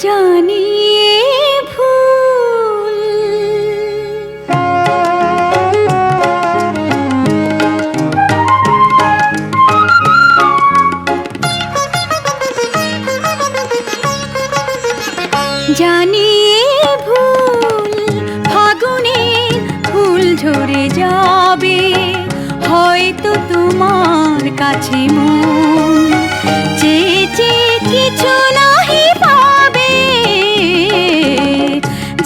জানিয়ে ভুল জানিয়ে ভুল ফাগুনের ফুল ঝরে যাবে, হয়তো তোমার কাছে মন চেয়ে চেয়ে কিছু নাহি পাবে।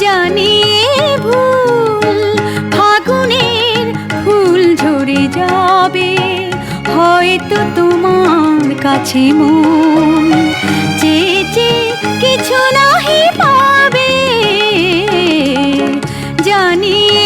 জানিয়ে ভুল ফাগুনের ফুল ঝরে যাবে, হয়তো তোমার কাছে মন চেয়ে চেয়ে কিছু নাহি পাবে। জানিয়ে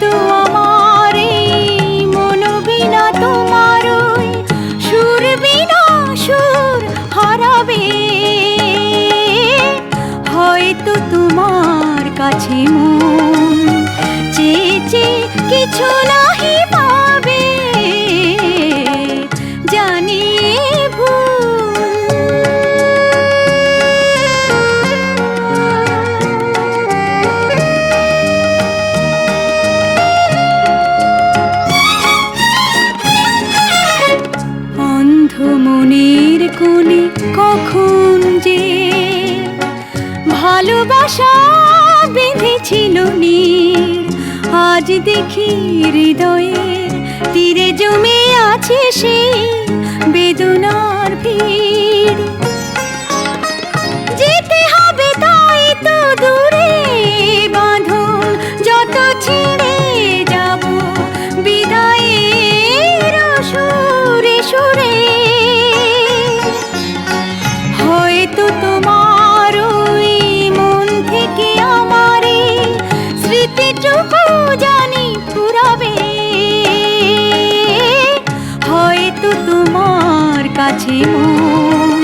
তো আমার মন বিনা তোমার সুর বিনা সুর হারাবে, হয়তো তোমার কাছে মন চেয়ে চেয়ে কিছু নাহি পাবে। জানিয়ে মনের কোণে কখন যে ভালোবাসা বেঁধেছিল নীর, আজ দেখি হৃদয়ের তীরে জমে আছে সেই বেদনার ভিড়। যেতে হবে তাই তো দূরে বাঁধন যত ছেড়ে যাব বিদায়ের সুরে সুরে, হয়তো তোমার ওই মন থেকে আমার স্মৃতিটুকু জানি ফুরাবে, হয়তো তোমার কাছে মন